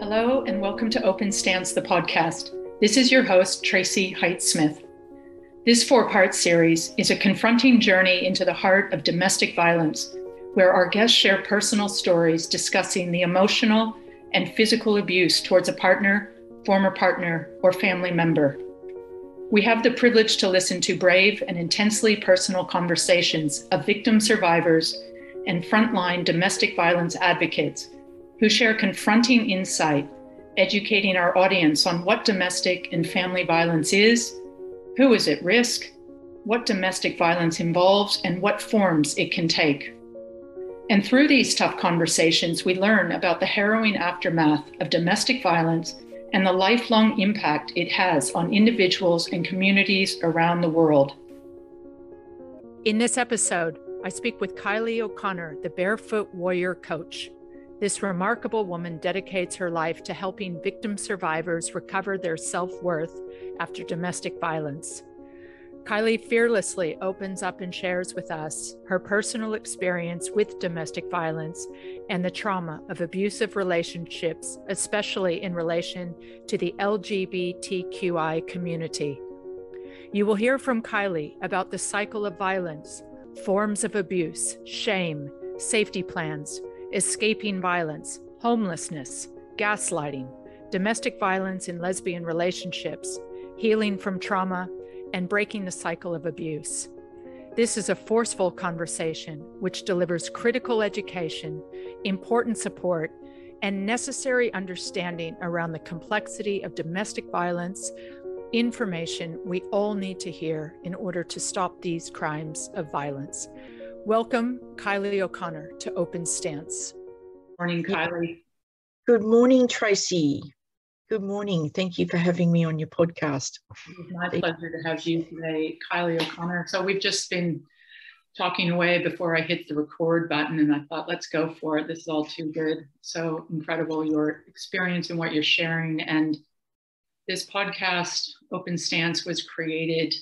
Hello, and welcome to Open Stance, the podcast. This is your host, Tracy Height-Smith. This four-part series is a confronting journey into the heart of domestic violence, where our guests share personal stories discussing the emotional and physical abuse towards a partner, former partner, or family member. We have the privilege to listen to brave and intensely personal conversations of victim survivors and frontline domestic violence advocates who share confronting insight, educating our audience on what domestic and family violence is, who is at risk, what domestic violence involves, and what forms it can take. And through these tough conversations, we learn about the harrowing aftermath of domestic violence and the lifelong impact it has on individuals and communities around the world. In this episode, I speak with Kylie O'Connor, the Barefoot warrior coach. This remarkable woman dedicates her life to helping victim survivors recover their self-worth after domestic violence. Kylie fearlessly opens up and shares with us her personal experience with domestic violence and the trauma of abusive relationships, especially in relation to the LGBTQI community. You will hear from Kylie about the cycle of violence, forms of abuse, shame, safety plans, escaping violence, homelessness, gaslighting, domestic violence in lesbian relationships, healing from trauma, and breaking the cycle of abuse. This is a forceful conversation which delivers critical education, important support, and necessary understanding around the complexity of domestic violence, information we all need to hear in order to stop these crimes of violence. Welcome, Kylie O'Connor, to Open Stance. Morning, Kylie. Good morning, Tracy. Good morning. Thank you for having me on your podcast. It's my pleasure to have you today, Kylie O'Connor. So we've just been talking away before I hit the record button, and I thought, let's go for it. This is all too good. So incredible, your experience and what you're sharing. And this podcast, Open Stance, was created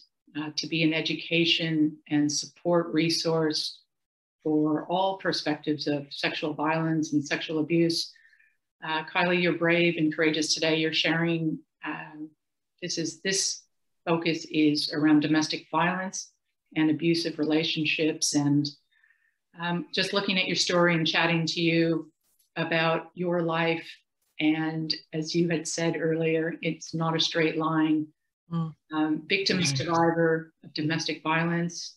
to be an education and support resource for all perspectives of sexual violence and sexual abuse. Kylie, you're brave and courageous today. You're sharing, this focus is around domestic violence and abusive relationships. And just looking at your story and chatting to you about your life. And as you had said earlier, it's not a straight line. Victim survivor of domestic violence.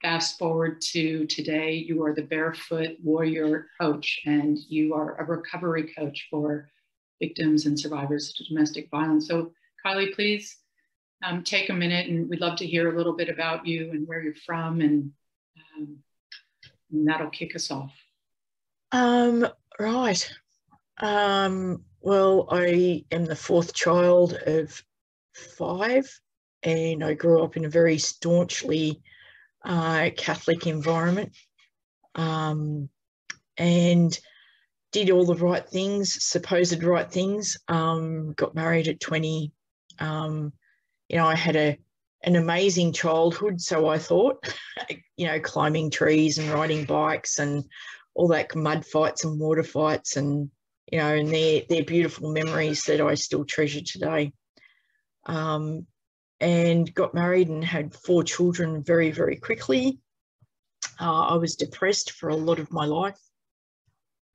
Fast forward to today, you are the Barefoot warrior coach, and you are a recovery coach for victims and survivors of domestic violence. So Kylie, please take a minute, and we'd love to hear a little bit about you and where you're from, and that'll kick us off. Right. Well, I am the fourth child of 5, and I grew up in a very staunchly Catholic environment, and did all the right things, supposed right things. Got married at 20. I had an amazing childhood, so I thought, climbing trees and riding bikes and all that mud fights and water fights, and and they're beautiful memories that I still treasure today. And got married and had 4 children very, very quickly. I was depressed for a lot of my life.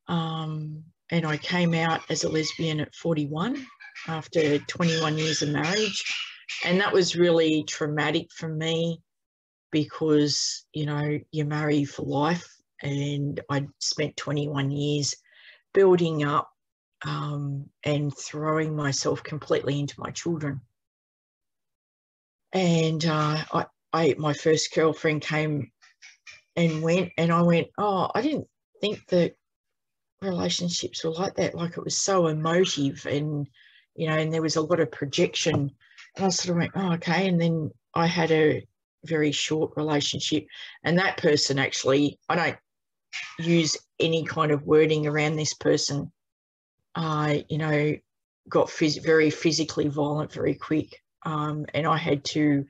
And I came out as a lesbian at 41 after 21 years of marriage. And that was really traumatic for me because, you marry for life. And I'd spent 21 years building up and throwing myself completely into my children. And my first girlfriend came and went, and I went, oh, I didn't think that relationships were like that. Like, it was so emotive, and and there was a lot of projection. And I sort of went, oh, okay. And then I had a very short relationship, and that person, actually, I don't use any kind of wording around this person, got very physically violent very quick. And I had to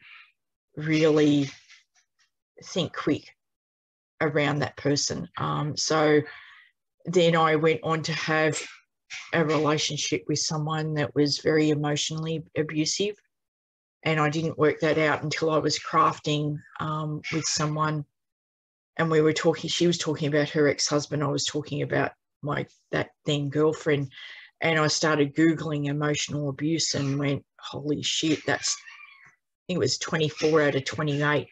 really think quick around that person. So then I went on to have a relationship with someone that was very emotionally abusive. And I didn't work that out until I was crafting with someone, and we were talking, she was talking about her ex-husband, I was talking about that then girlfriend, and I started Googling emotional abuse and went, holy shit, I think it was 24 out of 28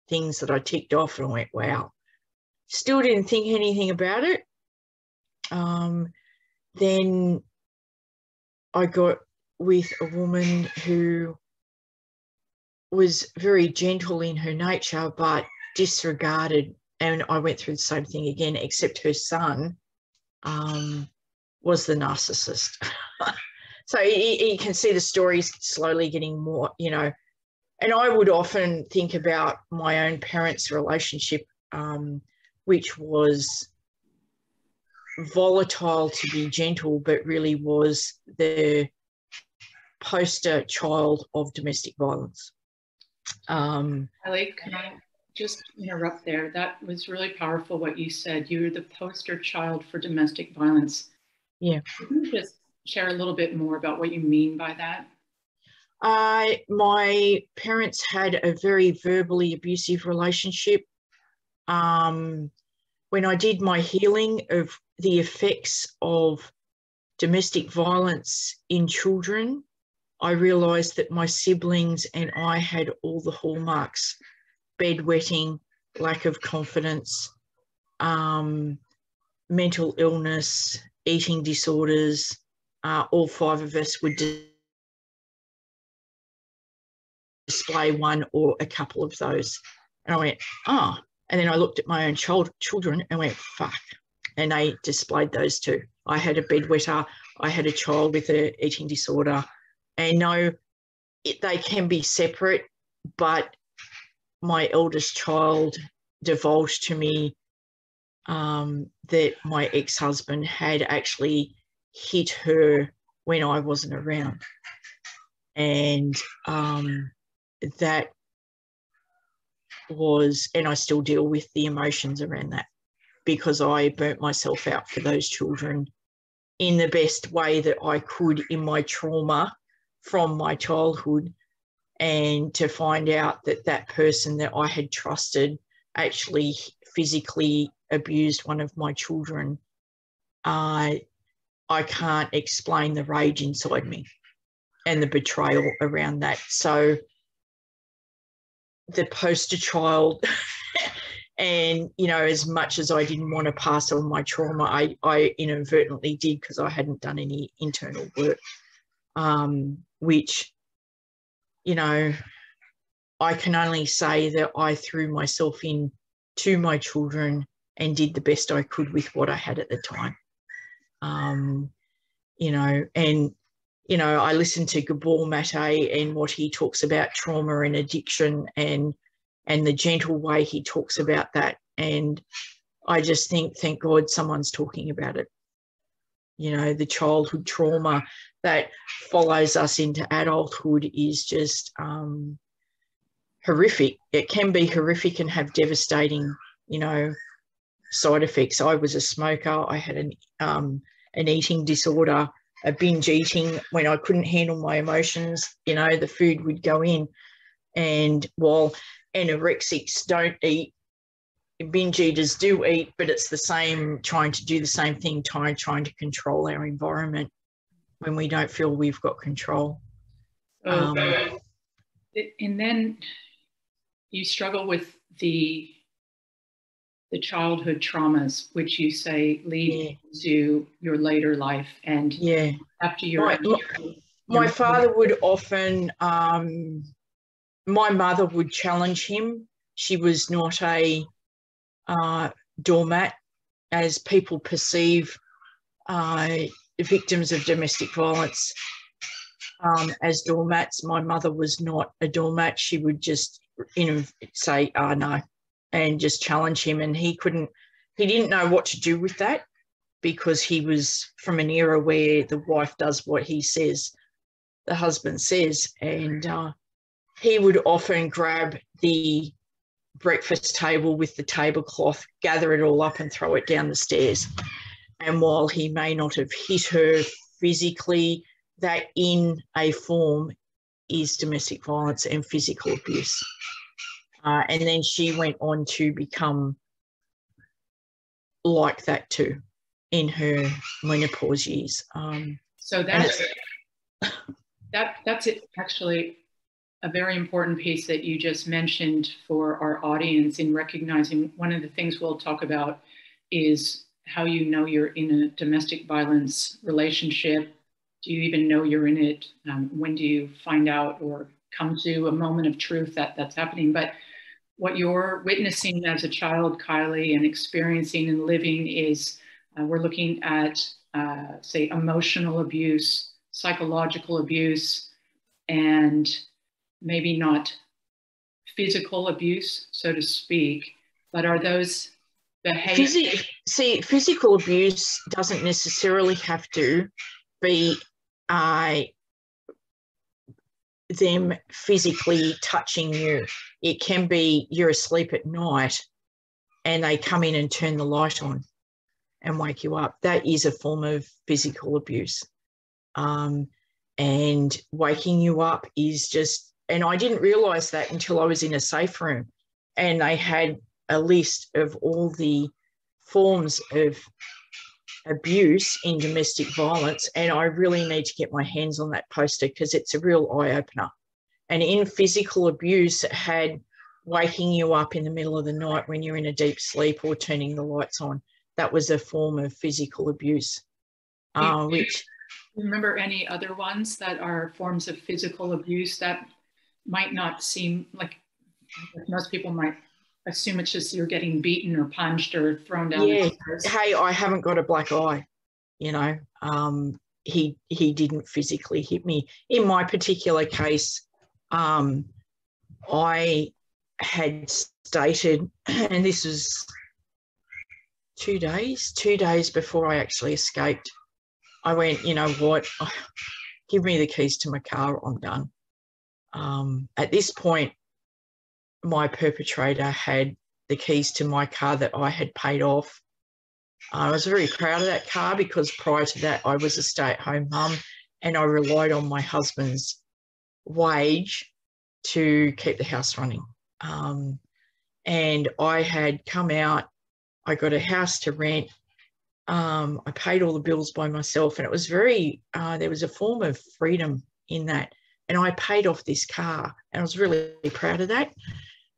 things that I ticked off, and I went, wow. Still didn't think anything about it. Then I got with a woman who was very gentle in her nature, but disregarded, and I went through the same thing again, except her son was the narcissist. So you can see the stories slowly getting more, you know, and I would often think about my own parents' relationship, which was volatile to be gentle, but really was the poster child of domestic violence. Kylie, can I just interrupt there? That was really powerful what you said. You were the poster child for domestic violence. Yeah. Can you just share a little bit more about what you mean by that? My parents had a very verbally abusive relationship. When I did my healing of the effects of domestic violence in children, I realised that my siblings and I had all the hallmarks: bedwetting, lack of confidence, mental illness, eating disorders. All five of us would display one or a couple of those. And I went, oh. And then I looked at my own children and went, fuck. And they displayed those too. I had a bedwetter. I had a child with an eating disorder. And no, they can be separate, but my eldest child divulged to me that my ex-husband had actually hit her when I wasn't around. And that was, and I still deal with the emotions around that, because I burnt myself out for those children in the best way that I could in my trauma from my childhood. And to find out that that person that I had trusted actually physically abused one of my children, I can't explain the rage inside me and the betrayal around that. So the poster child, and, you know, as much as I didn't want to pass on my trauma, I inadvertently did, because I hadn't done any internal work, which, you know, I can only say that I threw myself in to my children and did the best I could with what I had at the time. You know, and, you know, I listened to Gabor Mate and what he talks about trauma and addiction, and the gentle way he talks about that. And I just think, thank God someone's talking about it. You know, the childhood trauma that follows us into adulthood is just horrific. It can be horrific and have devastating, you know, side effects. I was a smoker. I had an eating disorder, a binge eating. When I couldn't handle my emotions, you know, the food would go in. And while anorexics don't eat, binge eaters do eat, but it's the same, trying to do the same thing, trying to control our environment when we don't feel we've got control. And then you struggle with the childhood traumas, which you say lead to your later life. And after my father would often, my mother would challenge him. She was not a doormat, as people perceive victims of domestic violence as doormats. My mother was not a doormat. She would just, you know, say, oh, no, and just challenge him. And he didn't know what to do with that, because he was from an era where the wife does what he says, the husband says. And he would often grab the breakfast table with the tablecloth, gather it all up and throw it down the stairs. And while he may not have hit her physically, that in a form is domestic violence and physical abuse. And then she went on to become like that too in her menopause years. So that's it, actually a very important piece that you just mentioned for our audience in recognizing. One of the things we'll talk about is how you know you're in a domestic violence relationship. Do you even know you're in it? When do you find out or come to a moment of truth that that's happening? But what you're witnessing as a child, Kylie, and experiencing and living is we're looking at, say, emotional abuse, psychological abuse, and maybe not physical abuse, so to speak, but are those behaviors? Physical abuse doesn't necessarily have to be them physically touching you. It can be you're asleep at night and they come in and turn the light on and wake you up. That is a form of physical abuse. And waking you up is just, and I didn't realise that until I was in a safe room and they had a list of all the forms of abuse in domestic violence, and I really need to get my hands on that poster because it's a real eye-opener. And in physical abuse, it had waking you up in the middle of the night when you're in a deep sleep or turning the lights on. That was a form of physical abuse. Which remember any other ones that are forms of physical abuse that might not seem like most people might assume it's just you're getting beaten or punched or thrown down the stairs? Hey, I haven't got a black eye, you know. He didn't physically hit me. In my particular case, I had stated, and this was 2 days before I actually escaped, I went, you know what, give me the keys to my car, I'm done. At this point, my perpetrator had the keys to my car that I had paid off. I was very proud of that car because prior to that, I was a stay-at-home mum and I relied on my husband's wage to keep the house running. And I had come out, I got a house to rent. I paid all the bills by myself, and it was very, there was a form of freedom in that. And I paid off this car, and I was really proud of that.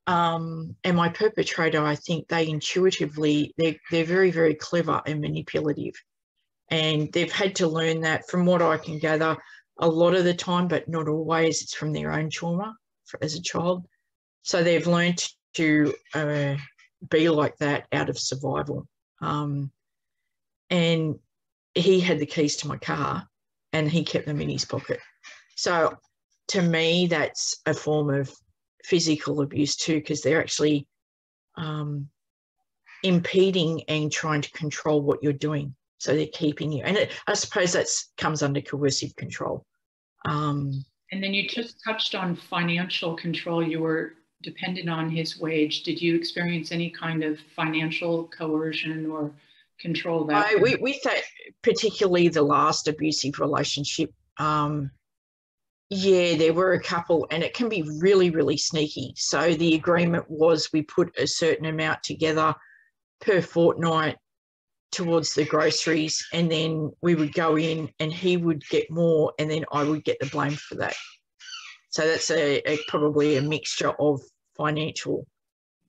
And my perpetrator, I think they intuitively, they're very, very clever and manipulative. And they've had to learn that, from what I can gather, a lot of the time, but not always, it's from their own trauma as a child. So they've learned to be like that out of survival. And he had the keys to my car and he kept them in his pocket. So to me, that's a form of physical abuse too, because they're actually impeding and trying to control what you're doing. So they're keeping you. And I suppose that comes under coercive control. And then you just touched on financial control. You were dependent on his wage. Did you experience any kind of financial coercion or control that? With that, particularly the last abusive relationship, yeah, there were a couple, and it can be really, really sneaky. So the agreement was we put a certain amount together per fortnight towards the groceries, and then we would go in and he would get more and then I would get the blame for that. So that's probably a mixture of financial.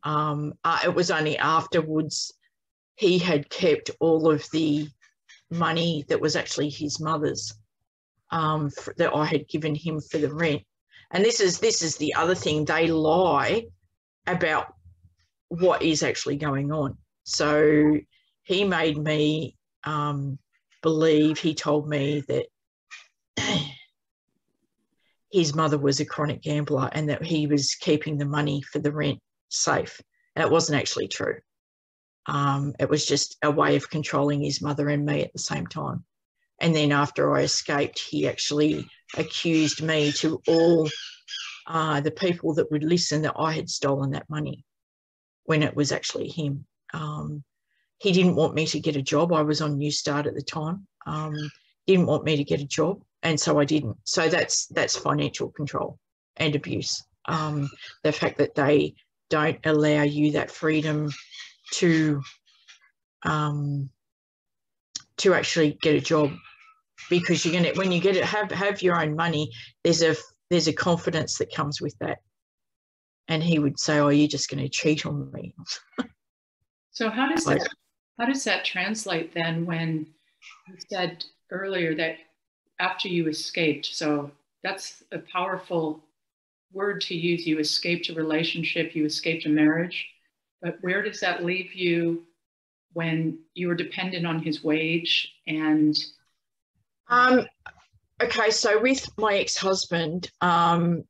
It was only afterwards he had kept all of the money that was actually his mother's, that I had given him for the rent. And this is the other thing, they lie about what is actually going on. So he made me believe, he told me that his mother was a chronic gambler and that he was keeping the money for the rent safe. And it wasn't actually true. It was just a way of controlling his mother and me at the same time. And then after I escaped, he actually accused me to all the people that would listen that I had stolen that money when it was actually him. he didn't want me to get a job. I was on New Start at the time. Didn't want me to get a job, and so I didn't. So that's financial control and abuse. The fact that they don't allow you that freedom to actually get a job, because you're gonna, when you get it, have your own money, there's a confidence that comes with that. And he would say, "Oh, you're just going to cheat on me." So how does that translate then, when you said earlier that after you escaped? So that's a powerful word to use. You escaped a relationship, you escaped a marriage, but where does that leave you when you were dependent on his wage? And okay, so with my ex-husband,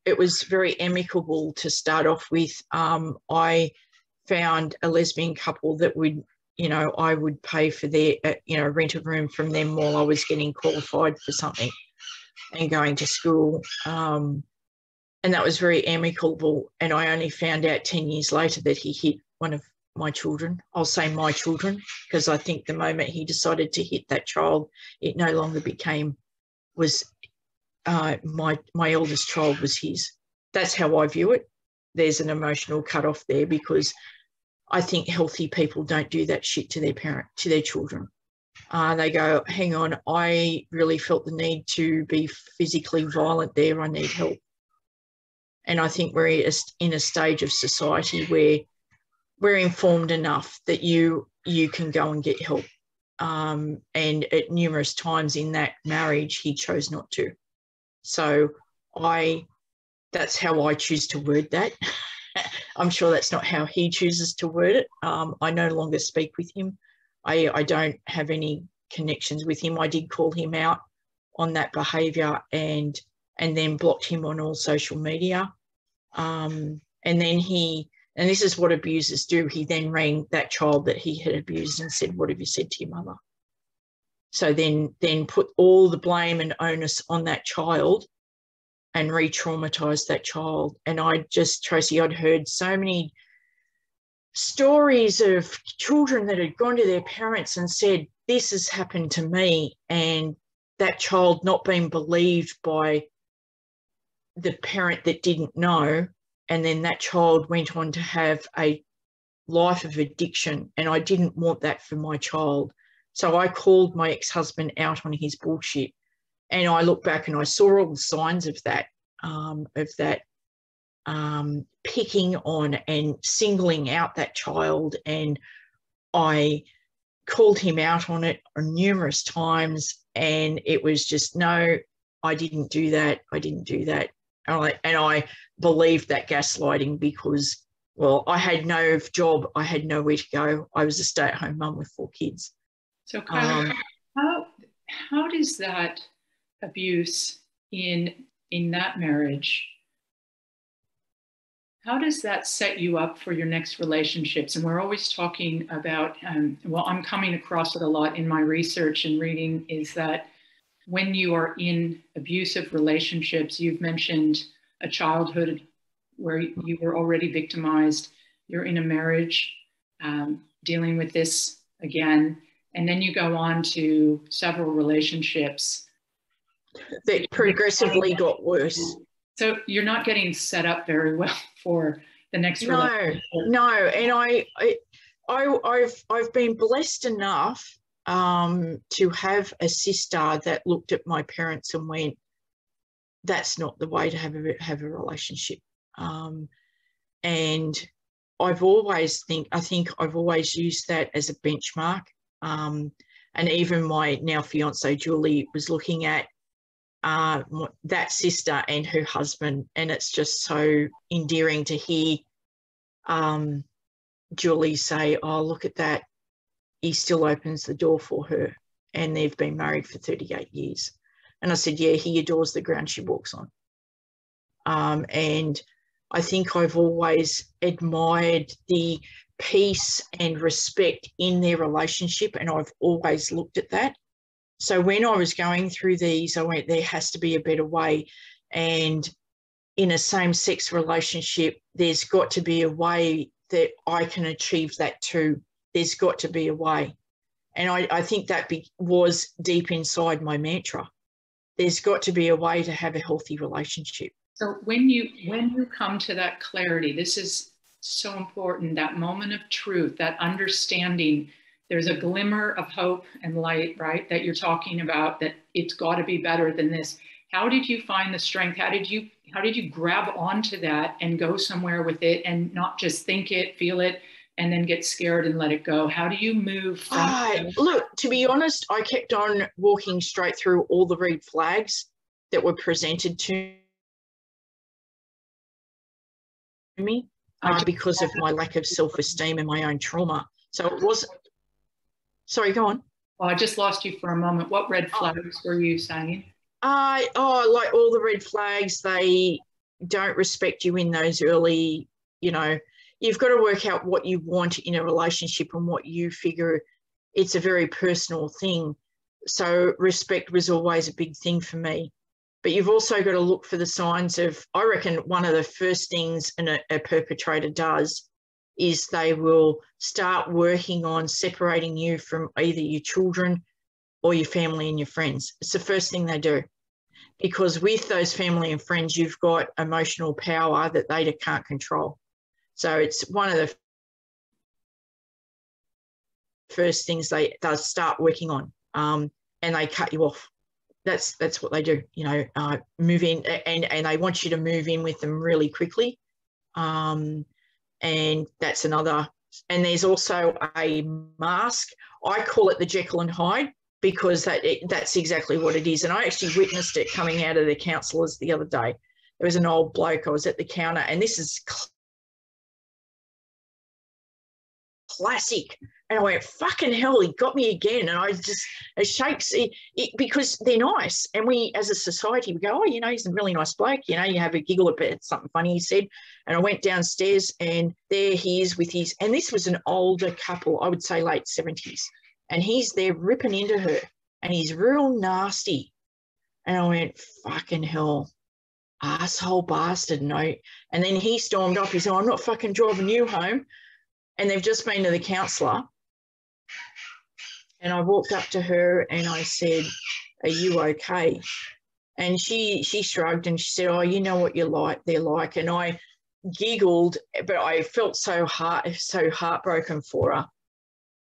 it was very amicable to start off with. I found a lesbian couple that would, I would pay for their, rent a room from them while I was getting qualified for something and going to school. And that was very amicable. And I only found out 10 years later that he hit one of my children. I'll say my children, because I think the moment he decided to hit that child, it no longer was my eldest child was his. That's how I view it. There's an emotional cutoff there, because I think healthy people don't do that shit to their children. They go, "Hang on, I really felt the need to be physically violent there. I need help." And I think we're in a stage of society where we're informed enough that you can go and get help. And at numerous times in that marriage, he chose not to. So that's how I choose to word that. I'm sure that's not how he chooses to word it. I no longer speak with him. I don't have any connections with him. I did call him out on that behaviour and then blocked him on all social media. And then and this is what abusers do, he then rang that child that he had abused and said, "What have you said to your mother?" So then put all the blame and onus on that child and re-traumatise that child. And Tracy, I'd heard so many stories of children that had gone to their parents and said, "This has happened to me," and that child not being believed by the parent that didn't know, and then that child went on to have a life of addiction, and I didn't want that for my child. So I called my ex-husband out on his bullshit, and I look back and I saw all the signs of that, picking on and singling out that child, and I called him out on it numerous times, and it was just, "No, I didn't do that. I didn't do that." And I believed that gaslighting because, well, I had no job. I had nowhere to go. I was a stay-at-home mum with 4 kids. So, Kylie, how does that abuse in that marriage, how does that set you up for your next relationships? And we're always talking about, well, I'm coming across it a lot in my research and reading, is that when you are in abusive relationships, you've mentioned a childhood where you were already victimized, you're in a marriage, dealing with this again, and then you go on to several relationships that progressively got worse. So you're not getting set up very well for the next relationship. No, and I've been blessed enough to have a sister that looked at my parents and went, "That's not the way to have a relationship." And I think I've always used that as a benchmark. And even my now fiance Julie was looking at that sister and her husband, and it's just so endearing to hear Julie say, "Oh, look at that. He still opens the door for her," and they've been married for 38 years. And I said, "Yeah, he adores the ground she walks on." And I think I've always admired the peace and respect in their relationship, and I've always looked at that. So when I was going through these, I went, there has to be a better way. And in a same-sex relationship, there's got to be a way that I can achieve that too. There's got to be a way. And I think that was deep inside my mantra. There's got to be a way to have a healthy relationship. So when you come to that clarity, this is so important, that moment of truth, that understanding, there's a glimmer of hope and light, right? That you're talking about, that it's got to be better than this. How did you find the strength? How did you grab onto that and go somewhere with it and not just think it, feel it, and then get scared and let it go? How do you move from Look, to be honest, I kept on walking straight through all the red flags that were presented to me because of my lack of self-esteem and my own trauma. So it was, sorry, go on. Well, I just lost you for a moment. What red flags were you saying? Like all the red flags, they don't respect you in those early, you've got to work out what you want in a relationship and what you figure. It's a very personal thing. So respect was always a big thing for me. But you've also got to look for the signs of, I reckon one of the first things a perpetrator does is they will start working on separating you from either your children or your family and your friends. It's the first thing they do. Because with those family and friends, you've got emotional power that they can't control. So it's one of the first things they start working on, and they cut you off. That's what they do, move in, and they want you to move in with them really quickly. And that's another. And there's also a mask. I call it the Jekyll and Hyde, because that's exactly what it is. And I actually witnessed it coming out of the counsellors the other day. There was an old bloke, I was at the counter, and this is classic. And I went, fucking hell, he got me again. And it shakes it because they're nice. And we, as a society, we go, oh, he's a really nice bloke. You have a giggle about something funny he said. And I went downstairs and there he is with and this was an older couple, I would say late 70s. And he's there ripping into her and he's real nasty. And I went, fucking hell, asshole bastard. And then he stormed off. He said, I'm not fucking driving you home. And they've just been to the counsellor. And I walked up to her and I said, are you okay? And she shrugged and she said, oh, you know what they're like. And I giggled, but I felt so heartbroken for her.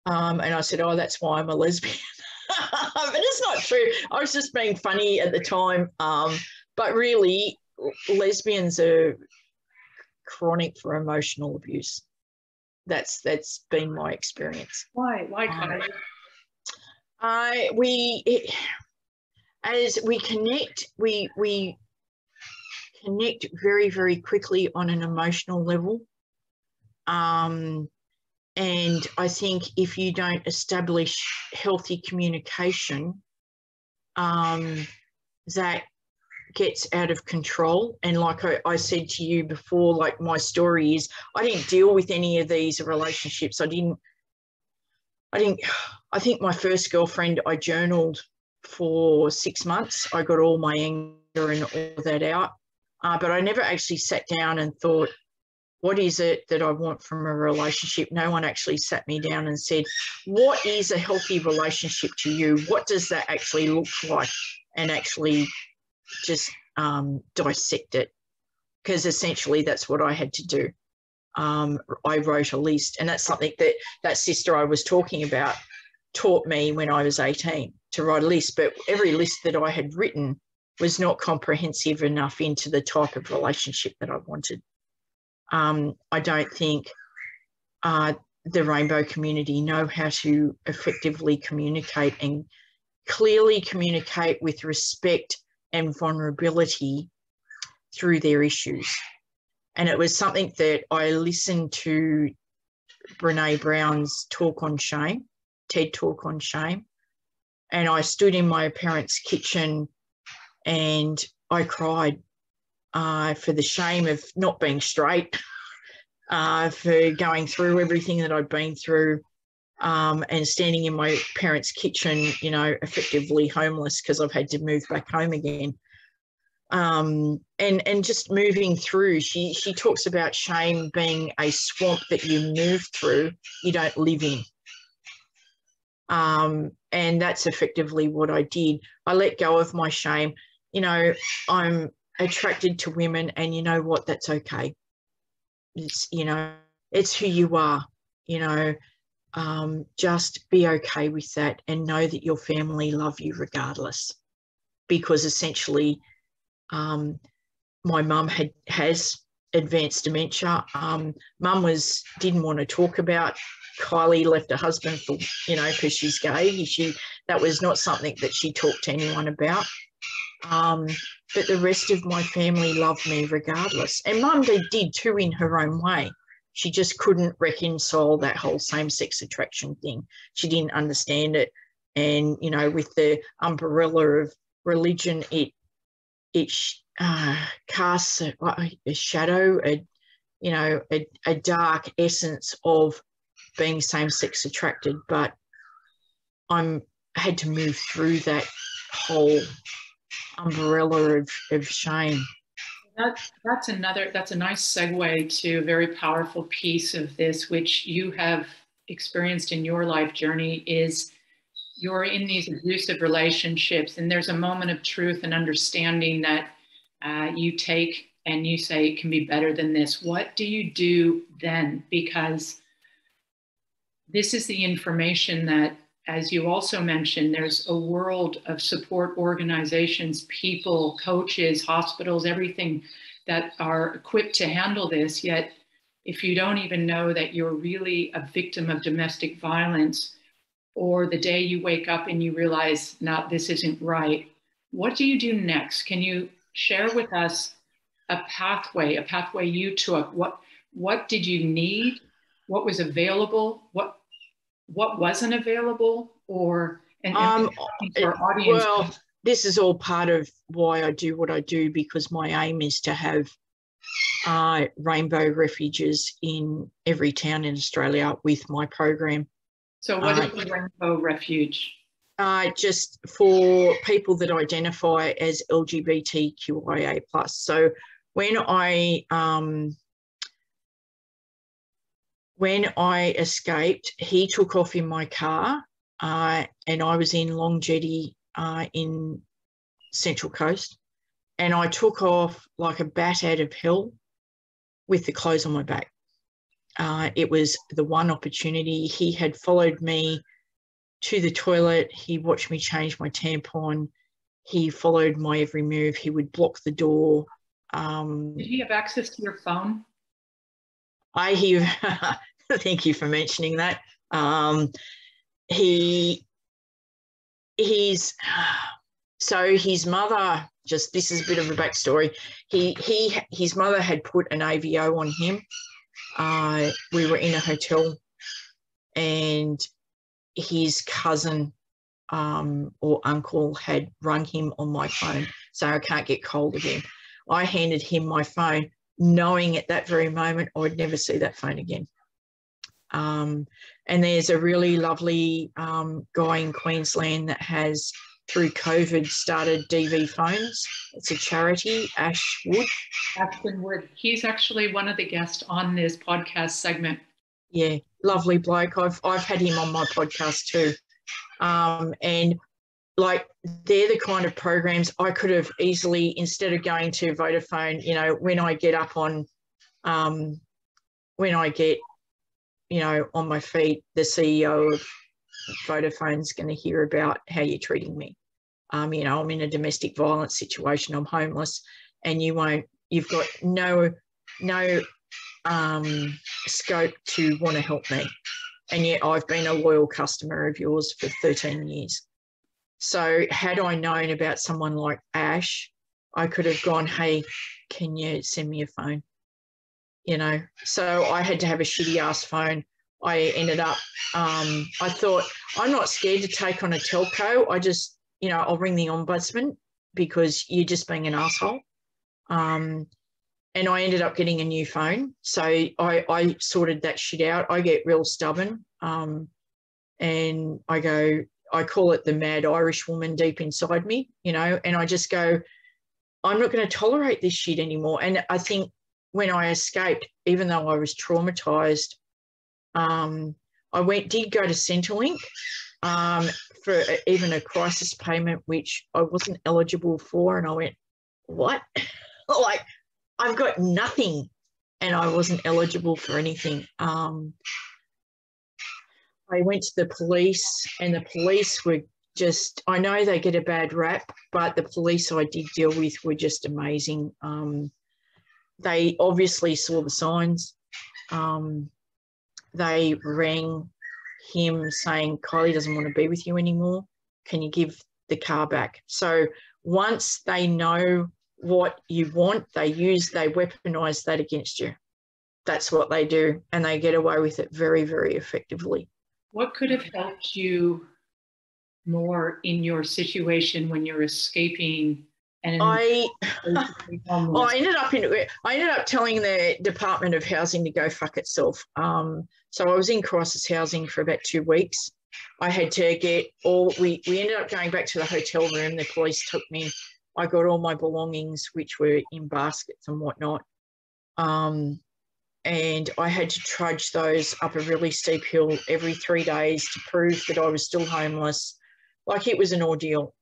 And I said, oh, that's why I'm a lesbian. But it's not true. I was just being funny at the time. But really, lesbians are chronic for emotional abuse. That's been my experience. Why, Kylie? As we connect, we connect very, very quickly on an emotional level. And I think if you don't establish healthy communication, that gets out of control. And like I said to you before, like my story is, I didn't deal with any of these relationships. I think my first girlfriend, I journaled for 6 months. I got all my anger and all that out. But I never actually sat down and thought, what is it that I want from a relationship? No one actually sat me down and said, what is a healthy relationship to you? What does that actually look like? And actually just dissect it, because essentially that's what I had to do. I wrote a list, and that's something that sister I was talking about taught me when I was 18, to write a list. But every list that I had written was not comprehensive enough into the type of relationship that I wanted. I don't think the rainbow community know how to effectively communicate and clearly communicate with respect and vulnerability through their issues. And it was something that I listened to Brene Brown's talk on shame, TED talk on shame. And I stood in my parents' kitchen and I cried for the shame of not being straight, for going through everything that I'd been through, and standing in my parents' kitchen, effectively homeless because I've had to move back home again. And just moving through, she talks about shame being a swamp that you move through, you don't live in. And that's effectively what I did. I let go of my shame. You know, I'm attracted to women, and you know what? That's okay. It's, you know, it's who you are, you know. Just be okay with that and know that your family love you regardless. Because essentially, my mum has advanced dementia. Mum didn't want to talk about Kylie left her husband for, you know, because she's gay. That was not something that she talked to anyone about. But the rest of my family loved me regardless. And Mum did too in her own way. She just couldn't reconcile that whole same-sex attraction thing. She didn't understand it. And, you know, with the umbrella of religion, it casts a shadow, a dark essence of being same-sex attracted. But I had to move through that whole umbrella of shame. That's a nice segue to a very powerful piece of this, which you have experienced in your life journey, is you're in these abusive relationships, and there's a moment of truth and understanding that you take and you say it can be better than this. What do you do then? Because this is the information that, as you also mentioned, there's a world of support organizations, people, coaches, hospitals, everything that are equipped to handle this. Yet, if you don't even know that you're really a victim of domestic violence, or the day you wake up and you realize, no, this isn't right, what do you do next? Can you share with us a pathway you took? What did you need? What was available? What wasn't available? Or and for our audience. Well, this is all part of why I do what I do, because my aim is to have rainbow refuges in every town in Australia with my program. So what is the Rainbow Refuge? Just for people that identify as LGBTQIA+. So when I escaped, he took off in my car, and I was in Long Jetty in Central Coast, and I took off like a bat out of hell with the clothes on my back. It was the one opportunity. He had followed me to the toilet. He watched me change my tampon. He followed my every move. He would block the door. Did he have access to your phone? Thank you for mentioning that. So his mother, just, this is a bit of a backstory. His mother had put an AVO on him. We were in a hotel, and his cousin or uncle had rung him on my phone, so I can't get hold of him. I handed him my phone, knowing at that very moment I would never see that phone again. And there's a really lovely guy in Queensland that has, through COVID, started DV Phones. It's a charity, Ashton Wood. He's actually one of the guests on this podcast segment. Yeah, lovely bloke. I've had him on my podcast too. And like, they're the kind of programs I could have easily, instead of going to Vodafone, you know, when I get, you know, on my feet, the CEO of Vodafone's going to hear about how you're treating me. You know, I'm in a domestic violence situation. I'm homeless, and you've got no scope to want to help me. And yet I've been a loyal customer of yours for 13 years. So had I known about someone like Ash, I could have gone, hey, can you send me a phone? You know, so I had to have a shitty ass phone. I ended up, I thought, I'm not scared to take on a telco. I just, you know, I'll ring the ombudsman because you're just being an asshole. And I ended up getting a new phone. So I sorted that shit out. I get real stubborn. And I call it the mad Irish woman deep inside me, you know, and I just go, I'm not going to tolerate this shit anymore. And I think when I escaped, even though I was traumatized, I did go to Centrelink, for even a crisis payment, which I wasn't eligible for. And I went, what? Like, I've got nothing, and I wasn't eligible for anything. I went to the police, and the police were just, I know they get a bad rap, but the police I did deal with were just amazing. They obviously saw the signs. They rang him saying, Kylie doesn't want to be with you anymore. Can you give the car back? So once they know what you want, they weaponize that against you. That's what they do, and they get away with it very, very effectively. What could have helped you more in your situation when you're escaping? And I ended up telling the Department of Housing to go fuck itself. So I was in crisis housing for about 2 weeks. I had to get we ended up going back to the hotel room. The police took me. I got all my belongings, which were in baskets and whatnot. And I had to trudge those up a really steep hill every 3 days to prove that I was still homeless. Like, it was an ordeal.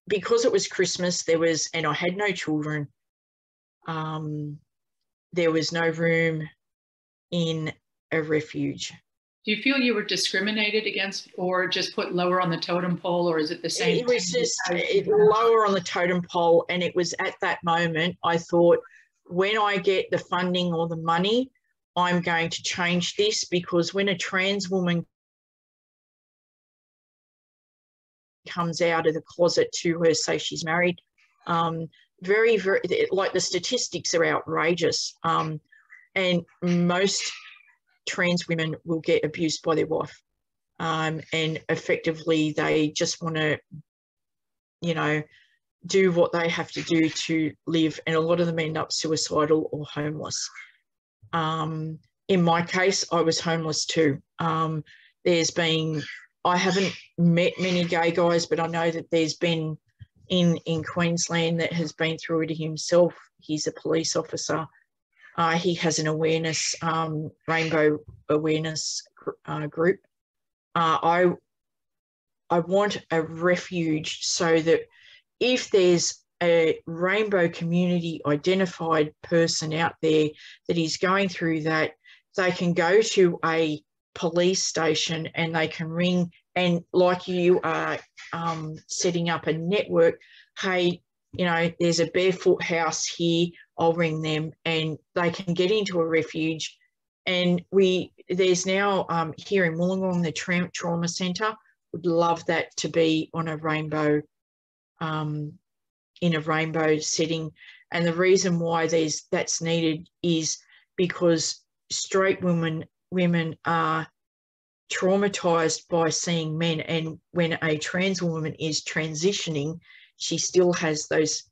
Because it was Christmas, and I had no children, there was no room in a refuge. Do you feel you were discriminated against, or just put lower on the totem pole, or is it the same? It was just lower on the totem pole, and it was at that moment I thought, when I get the funding or the money, I'm going to change this, because when a trans woman comes out of the closet to her, say she's married, very, very, like, the statistics are outrageous. And most trans women will get abused by their wife. And effectively they just want to, do what they have to do to live. And a lot of them end up suicidal or homeless. In my case, I was homeless too. I haven't met many gay guys, but I know that there's been in Queensland that has been through it himself. He's a police officer. He has an awareness, rainbow awareness group. I want a refuge so that if there's a rainbow community identified person out there that is going through that, they can go to a police station and they can ring, and like you are setting up a network, hey, there's a Barefoot house here, I'll ring them, and they can get into a refuge. And there's now here in Wollongong, the Trauma Centre. Would love that to be on a rainbow, in a rainbow setting. And the reason why that's needed is because straight women are traumatized by seeing men, and when a trans woman is transitioning, she still has those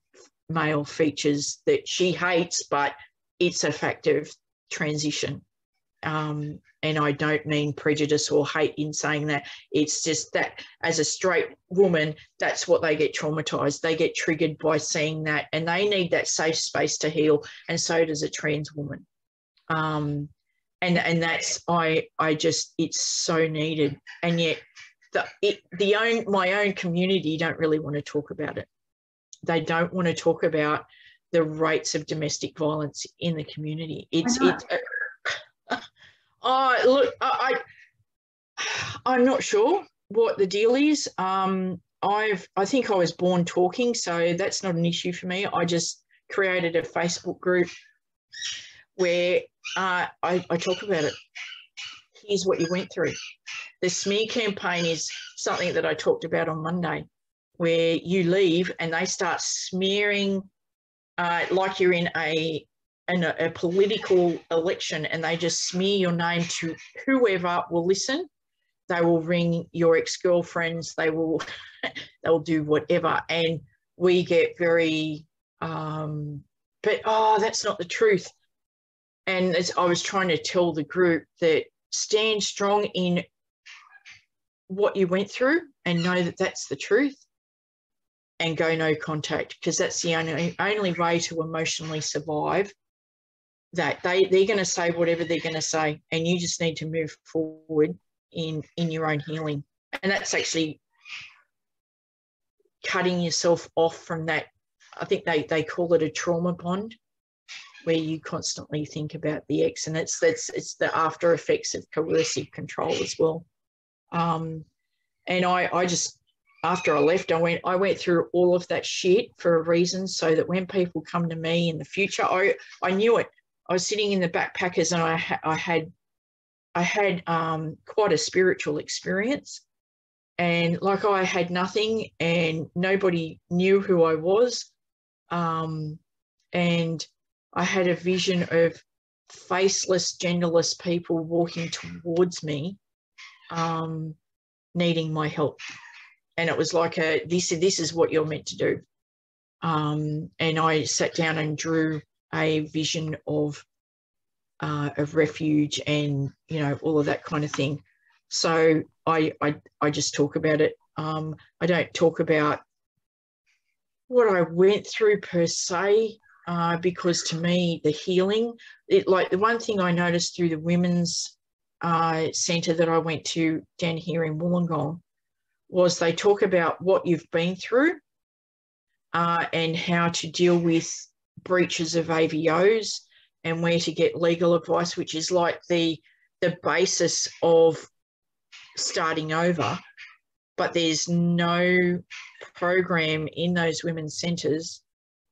male features that she hates, but it's a fact of transition. And I don't mean prejudice or hate in saying that. It's just that as a straight woman, that's what they get traumatized. They get triggered by seeing that, and they need that safe space to heal, and so does a trans woman. And that's, it's so needed. And yet my own community don't really want to talk about it. They don't want to talk about the rates of domestic violence in the community. I'm not sure what the deal is. I think I was born talking, so that's not an issue for me. I just created a Facebook group where I talk about it. Here's what you went through. The smear campaign is something that I talked about on Monday, where you leave and they start smearing like you're in a political election, and they just smear your name to whoever will listen. They will ring your ex-girlfriends. They'll do whatever. And we get very, but that's not the truth. And as I was trying to tell the group, that stand strong in what you went through and know that that's the truth, and go no contact, because that's the only way to emotionally survive. That they're going to say whatever they're going to say, and you just need to move forward in your own healing. and that's actually cutting yourself off from that. I think they call it a trauma bond, where you constantly think about the ex, and it's the after effects of coercive control as well. And I just, after I left, I went through all of that shit for a reason, so that when people come to me in the future, I knew it. I was sitting in the backpackers, and I had quite a spiritual experience, and like I had nothing, and nobody knew who I was, and I had a vision of faceless, genderless people walking towards me, needing my help. And it was like, this is what you're meant to do. And I sat down and drew a vision of refuge and, you know, all of that kind of thing. So I just talk about it. I don't talk about what I went through per se, because to me, the healing, like the one thing I noticed through the women's centre that I went to down here in Wollongong was they talk about what you've been through and how to deal with breaches of AVOs and where to get legal advice, which is like the basis of starting over. But there's no program in those women's centres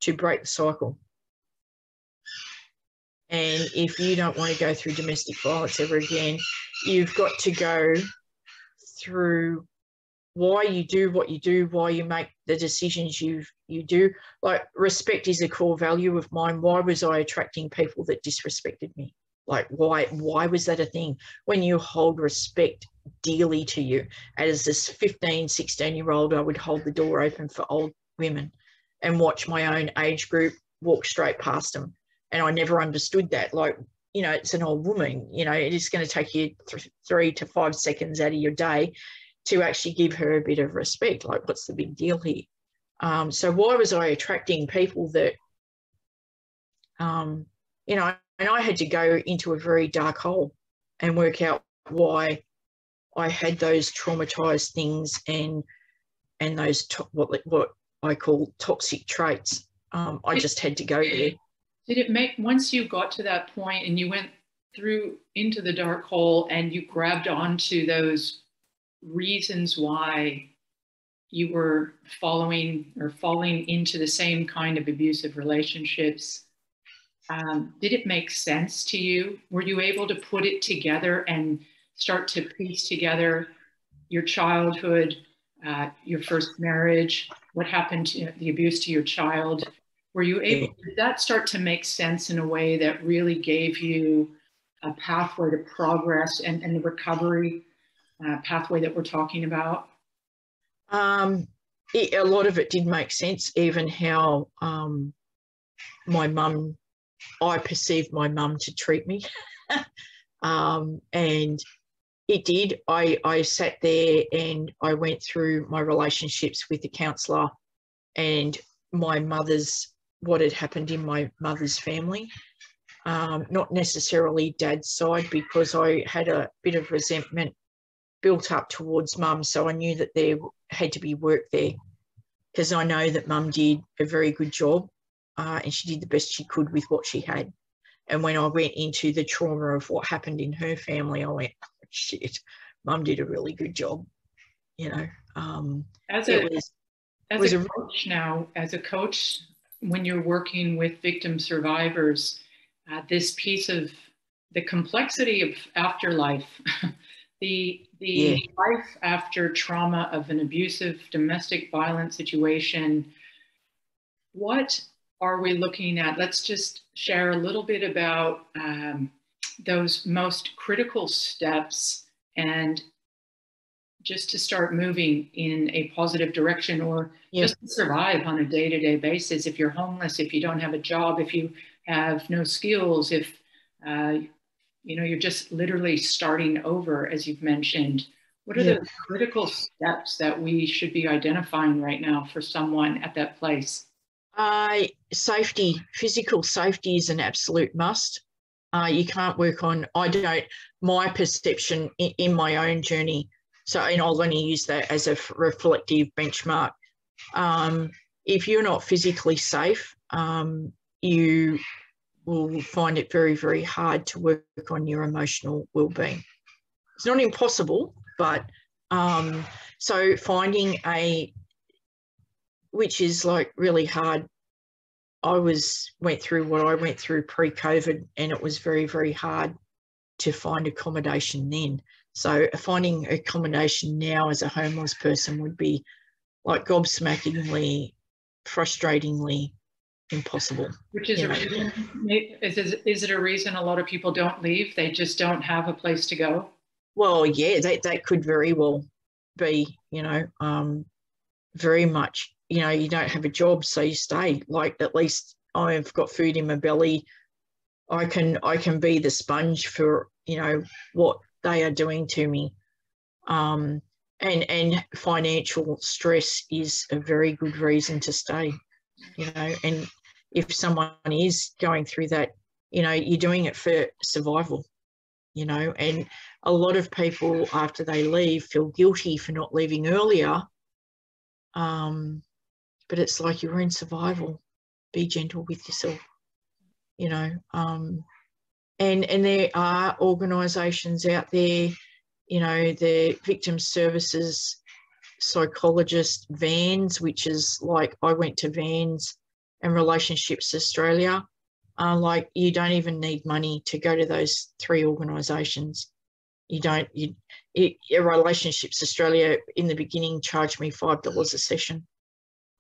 to break the cycle. And if you don't want to go through domestic violence ever again, you've got to go through why you do what you do, why you make the decisions you do. Like, respect is a core value of mine. Why was I attracting people that disrespected me? Like, why was that a thing? When you hold respect dearly to you, as this 15, 16-year-old, I would hold the door open for old women and watch my own age group walk straight past them. And I never understood that. Like, you know, it's an old woman, you know, it is going to take you 3 to 5 seconds out of your day to actually give her a bit of respect. Like, what's the big deal here? So why was I attracting people that, you know, and I had to go into a very dark hole and work out why I had those traumatized things and those what I call toxic traits. I just had to go there. Did it make, once you got to that point and you went through into the dark hole and you grabbed onto those reasons why you were falling into the same kind of abusive relationships, did it make sense to you? Were you able to put it together and start to piece together your childhood, your first marriage, what happened to the abuse to your child? Were you able, did that start to make sense in a way that really gave you a pathway to progress and the recovery pathway that we're talking about? A lot of it did make sense, even how my mum, I perceived my mum to treat me. And it did. I sat there and I went through my relationships with the counsellor and my mother's, what had happened in my mother's family. Not necessarily dad's side, because I had a bit of resentment built up towards mum, so I knew that there had to be work there, because I know that mum did a very good job and she did the best she could with what she had. And when I went into the trauma of what happened in her family, I went, oh, shit, mum did a really good job, you know. As a coach, when you're working with victim survivors, this piece of the complexity of afterlife, the life after trauma of an abusive domestic violence situation, what are we looking at? Let's just share a little bit about those most critical steps, and just to start moving in a positive direction, or just to survive on a day-to-day basis. If you're homeless, if you don't have a job, if you have no skills, if you know, you're just literally starting over, as you've mentioned. What are the critical steps that we should be identifying right now for someone at that place? Safety, physical safety is an absolute must. You can't work on, my perception in my own journey So, and I'll only use that as a reflective benchmark. If you're not physically safe, you will find it very, very hard to work on your emotional well-being. It's not impossible, but so finding which is like really hard. I went through what I went through pre-COVID, and it was very, very hard to find accommodation then. So finding accommodation now as a homeless person would be like gobsmackingly, frustratingly impossible. Which is a reason, is it a reason a lot of people don't leave? They just don't have a place to go? Well, yeah, that could very well be, very much, you don't have a job, so you stay. Like, at least I've got food in my belly. I can be the sponge for, what they are doing to me. And financial stress is a very good reason to stay, and if someone is going through that, you're doing it for survival, and a lot of people after they leave feel guilty for not leaving earlier. But it's like, you're in survival. Be gentle with yourself, and there are organisations out there, the victim services psychologist VANS, which is like, I went to VANS and Relationships Australia. Like, you don't even need money to go to those 3 organisations. Relationships Australia in the beginning charged me $5 a session,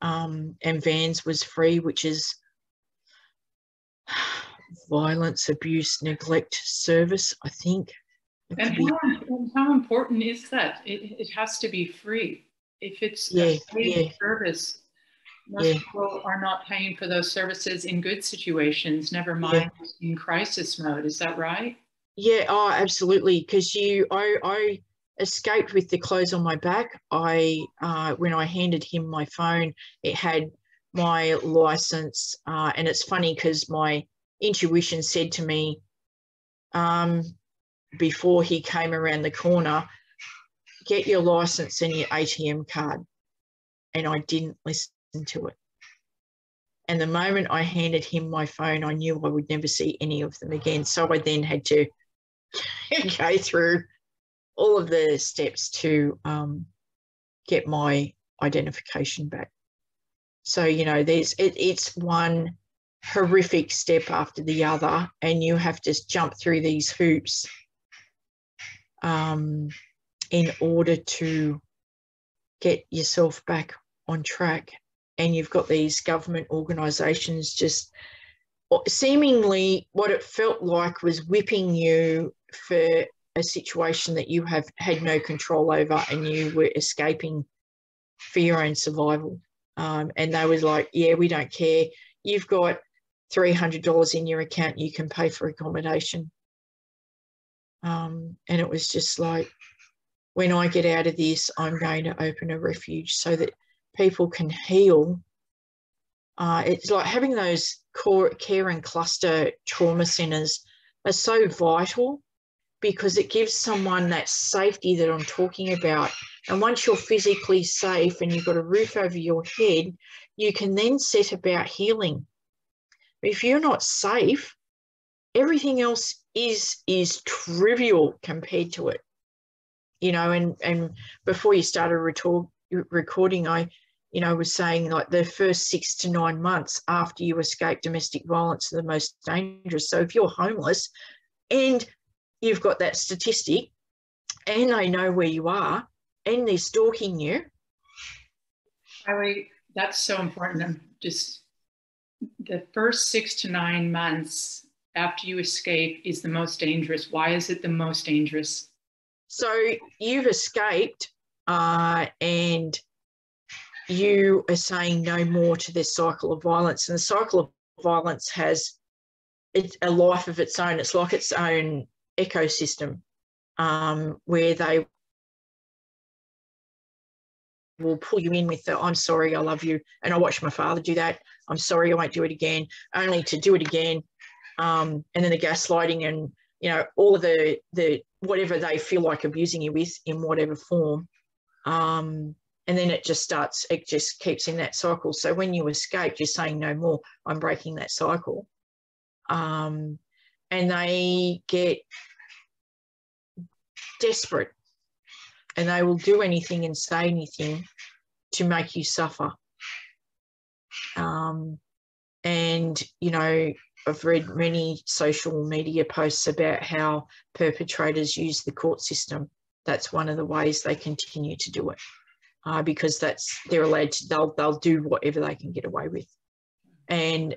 and VANS was free, which is violence, abuse, neglect service, I think. And how important is that? It has to be free. If it's a paid service, most people are not paying for those services in good situations, never mind in crisis mode. Is that right? Yeah, oh, absolutely. Because I escaped with the clothes on my back. When I handed him my phone, it had my license. And it's funny because my intuition said to me, before he came around the corner, get your license and your ATM card. And I didn't listen to it. And the moment I handed him my phone, I knew I would never see any of them again. So I then had to go through all of the steps to get my identification back. So, it's one horrific step after the other, and you have to jump through these hoops in order to get yourself back on track. And you've got these government organisations just seemingly, what it felt like was whipping you for a situation that you have had no control over, and you were escaping for your own survival. And they was like, yeah, we don't care. You've got $300 in your account, you can pay for accommodation. And it was just like, when I get out of this, I'm going to open a refuge so that people can heal. It's like having those care and cluster trauma centres are so vital, because it gives someone that safety that I'm talking about. And once you're physically safe and you've got a roof over your head, you can then set about healing. But if you're not safe, everything else is trivial compared to it. And before you started recording, I was saying, like, the first 6 to 9 months after you escape domestic violence are the most dangerous. So if you're homeless and you've got that statistic and they know where you are and they're stalking you. Kylie, that's so important. Just the first 6 to 9 months after you escape is the most dangerous. Why is it the most dangerous? So you've escaped and you are saying no more to this cycle of violence. And the cycle of violence has a life of its own. It's like its own ecosystem, where they will pull you in with the, I'm sorry, I love you. And I watched my father do that. I'm sorry, I won't do it again, only to do it again. And then the gaslighting and, all of the whatever they feel like abusing you with in whatever form. And then it just keeps in that cycle. So when you escape, you're saying no more, I'm breaking that cycle. And they get desperate, and they will do anything and say anything to make you suffer. And, you know, I've read many social media posts about how perpetrators use the court system. That's one of the ways they continue to do it, because they're allowed to, they'll do whatever they can get away with. And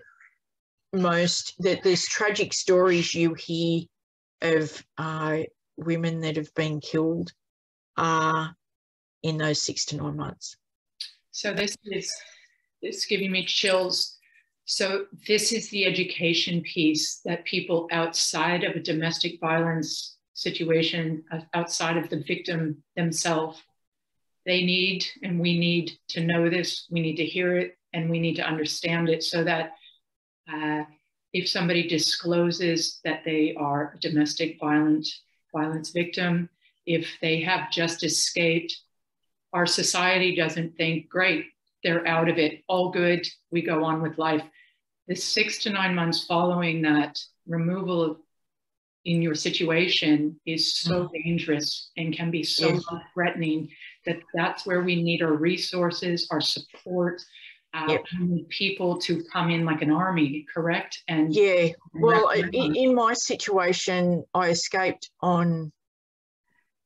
there's tragic stories you hear of women that have been killed in those 6 to 9 months. So it's giving me chills. So this is the education piece that people outside of a domestic violence situation, outside of the victim themselves, they need, and we need to know this, we need to hear it, and we need to understand it, so that if somebody discloses that they are a domestic violence victim, if they have just escaped, our society doesn't think, great, they're out of it, all good, we go on with life. The 6 to 9 months following that removal in your situation is so dangerous and can be so threatening that's where we need our resources, our support. We need people to come in like an army, correct? And well, in my situation, I escaped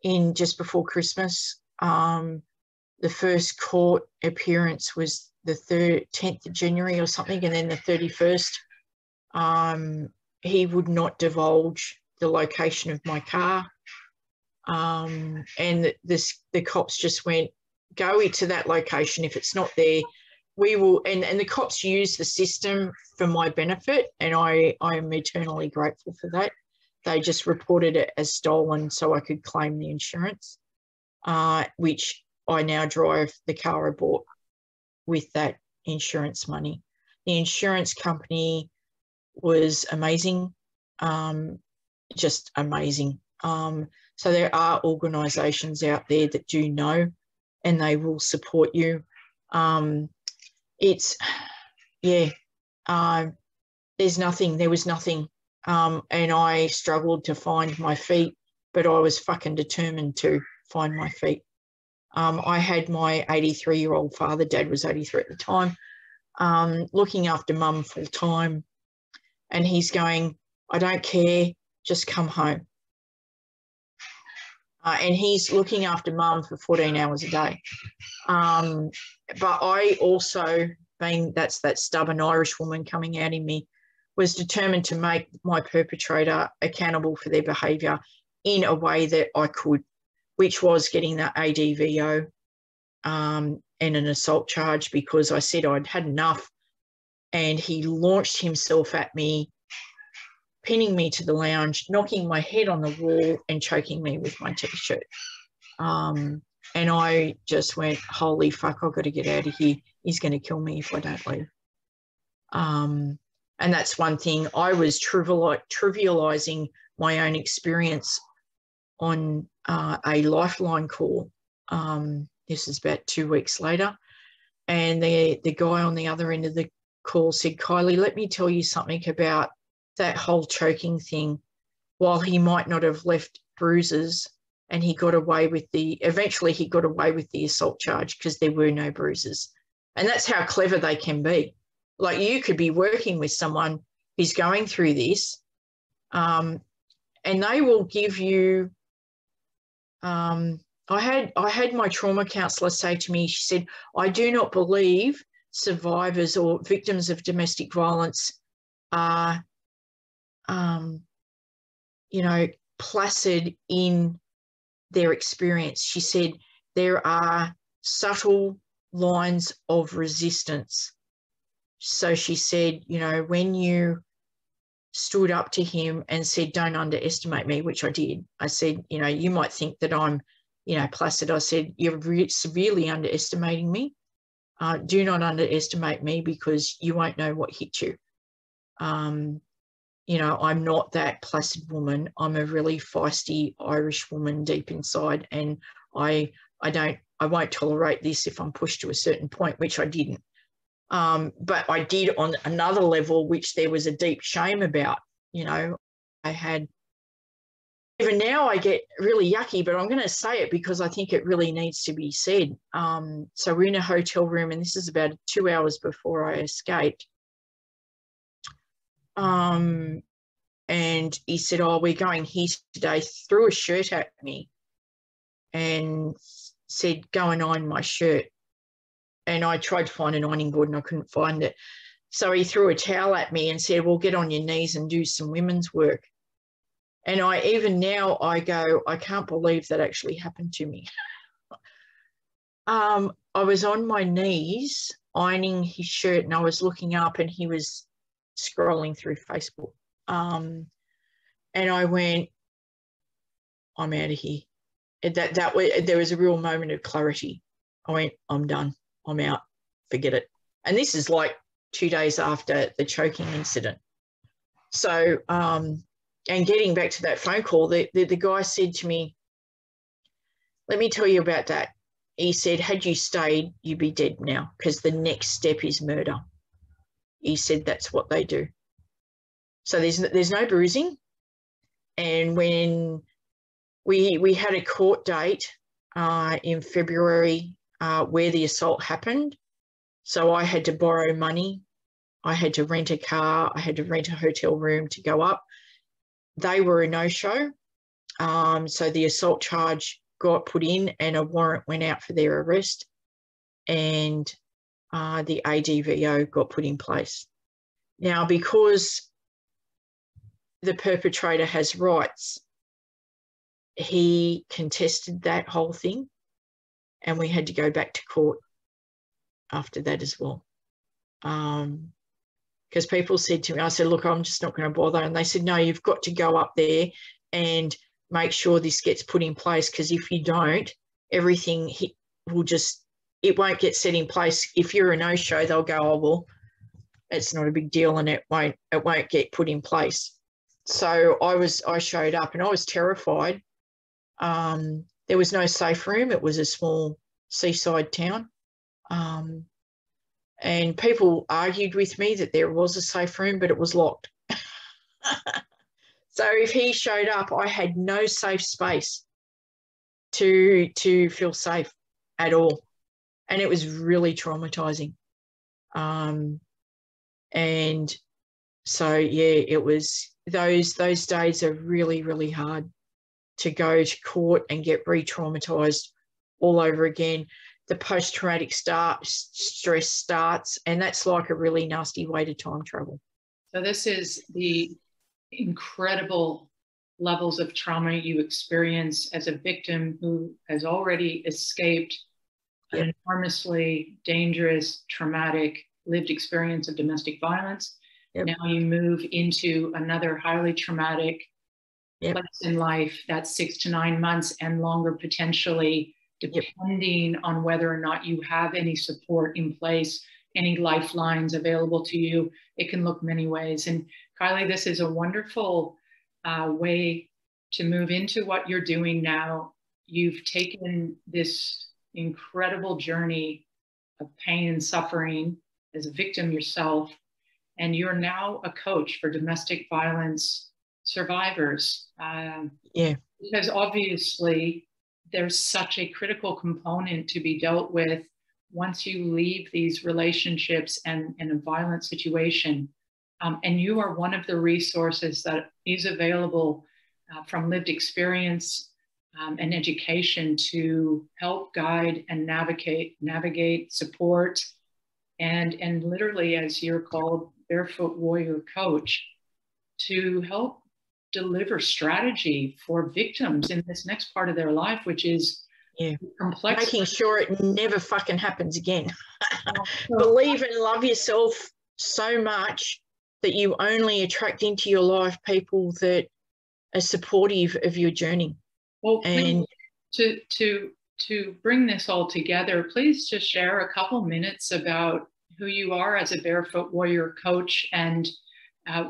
in just before Christmas. The first court appearance was the 10th of January or something, and then the 31st. He would not divulge the location of my car. And the cops just went, go to that location. If it's not there, we will. And the cops use the system for my benefit, and I am eternally grateful for that. They just reported it as stolen so I could claim the insurance, which I now drive the car I bought with that insurance money. The insurance company was amazing, just amazing. So there are organisations out there that do know, and they will support you. There was nothing. And I struggled to find my feet, but I was fucking determined to find my feet. I had my 83-year-old father, Dad was 83 at the time, looking after Mum full time. And he's going, I don't care, just come home. And he's looking after Mum for 14 hours a day. But I also, being that's that stubborn Irish woman coming out in me, was determined to make my perpetrator accountable for their behaviour in a way that I could, which was getting that ADVO and an assault charge, because I said I'd had enough. And he launched himself at me, pinning me to the lounge, knocking my head on the wall and choking me with my T-shirt. And I just went, holy fuck, I've got to get out of here. He's going to kill me if I don't leave. And that's one thing. I was trivialising my own experience on a Lifeline call. This is about 2 weeks later. And the guy on the other end of the call said, Kylie, let me tell you something about that whole choking thing. While he might not have left bruises, and eventually he got away with the assault charge because there were no bruises. And that's how clever they can be. Like, you could be working with someone who's going through this, and they will give you, I had my trauma counsellor say to me, she said, I do not believe survivors or victims of domestic violence are, placid in their experience. She said, there are subtle lines of resistance. So she said, when you stood up to him and said, don't underestimate me, which I did. I said, you might think that I'm, placid. I said, you're severely underestimating me. Do not underestimate me, because you won't know what hit you. you know, I'm not that placid woman. I'm a really feisty Irish woman deep inside, and I won't tolerate this if I'm pushed to a certain point, which I didn't. But I did on another level, which there was a deep shame about. You know, I had, even now I get really yucky, but I'm going to say it because I think it really needs to be said. So we're in a hotel room, and this is about 2 hours before I escaped. And he said, oh, we're going here today, threw a shirt at me and said, go and iron my shirt. And I tried to find an ironing board and I couldn't find it. So he threw a towel at me and said, well, get on your knees and do some women's work. And even now I go, I can't believe that actually happened to me. I was on my knees ironing his shirt, and I was looking up and he was scrolling through Facebook. And I went, I'm out of here. There was a real moment of clarity. I went, I'm done. I'm out. Forget it. And this is like 2 days after the choking incident. So, and getting back to that phone call, the guy said to me, let me tell you about that. He said, had you stayed, you'd be dead now, because the next step is murder. He said that's what they do. So there's no bruising. And when we had a court date in February where the assault happened, so I had to borrow money. I had to rent a car. I had to rent a hotel room to go up. They were a no-show. So the assault charge got put in and a warrant went out for their arrest, and the ADVO got put in place. Now, because the perpetrator has rights, he contested that whole thing, and we had to go back to court after that as well. Because people said to me, I said, look, I'm just not going to bother. And they said, no, you've got to go up there and make sure this gets put in place, because if you don't, everything will just, it won't get set in place. If you're a no-show, they'll go, oh, well, it's not a big deal, and it won't get put in place. So I showed up, and I was terrified. There was no safe room. It was a small seaside town. And people argued with me that there was a safe room, but it was locked. So if he showed up, I had no safe space to feel safe at all. And it was really traumatizing. And so, yeah, it was, those days are really, really hard to go to court and get re-traumatized all over again. The post-traumatic stress starts, and that's like a really nasty way to time travel. So this is the incredible levels of trauma you experience as a victim who has already escaped an enormously dangerous, traumatic lived experience of domestic violence. Now you move into another highly traumatic place in life that's 6 to 9 months and longer potentially, depending on whether or not you have any support in place, any lifelines available to you. It can look many ways. And Kylie, this is a wonderful way to move into what you're doing now. You've taken this incredible journey of pain and suffering as a victim yourself, and you're now a coach for domestic violence survivors. Because obviously there's such a critical component to be dealt with once you leave these relationships and in a violent situation. And you are one of the resources that is available from lived experience and education to help guide and navigate, support, and literally, as you're called, Barefoot Warrior Coach, to help deliver strategy for victims in this next part of their life, which is complex. Making sure it never fucking happens again. Believe and love yourself so much that you only attract into your life people that are supportive of your journey. Well, and to bring this all together, please just share a couple minutes about who you are as a Barefoot Warrior Coach and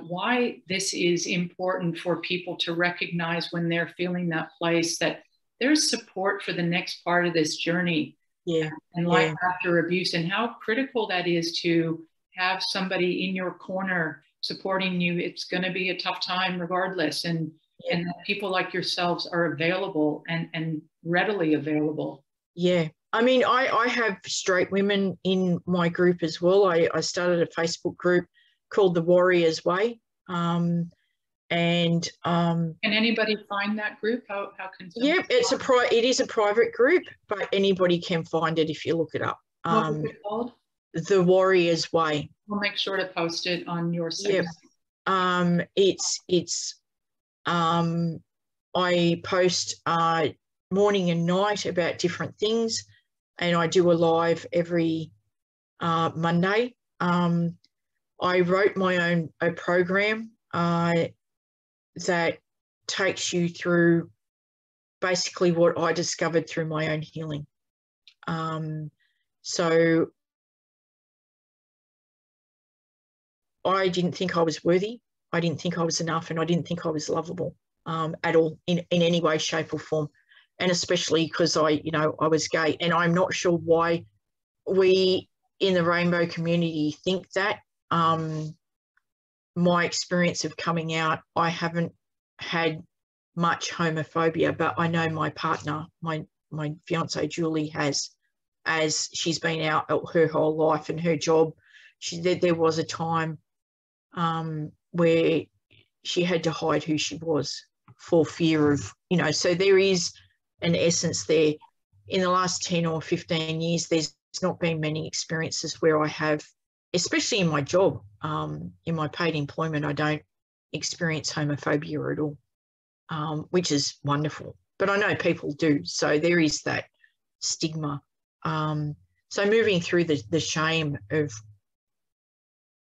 why this is important for people to recognize when they're feeling that place, that there's support for the next part of this journey and life after abuse, and how critical that is to have somebody in your corner supporting you. It's going to be a tough time regardless. And that people like yourselves are available and readily available. Yeah. I mean, I have straight women in my group as well. I started a Facebook group called The Warrior's Way. Can anybody find that group? How can yeah, it is a private group, but anybody can find it if you look it up. What is it called? The Warrior's Way. We'll make sure to post it on your site. I post morning and night about different things, and I do a live every Monday. I wrote my own program that takes you through basically what I discovered through my own healing. So I didn't think I was worthy. I didn't think I was enough, and I didn't think I was lovable at all in any way, shape or form. And especially because I was gay, and I'm not sure why we in the rainbow community think that. My experience of coming out, I haven't had much homophobia, but I know my partner, my fiance Julie, has, as she's been out her whole life, and her job, there was a time where she had to hide who she was for fear of, so there is an essence there. In the last 10 or 15 years, there's not been many experiences where I have, especially in my job, in my paid employment, I don't experience homophobia at all, which is wonderful. But I know people do, so there is that stigma. So moving through the shame of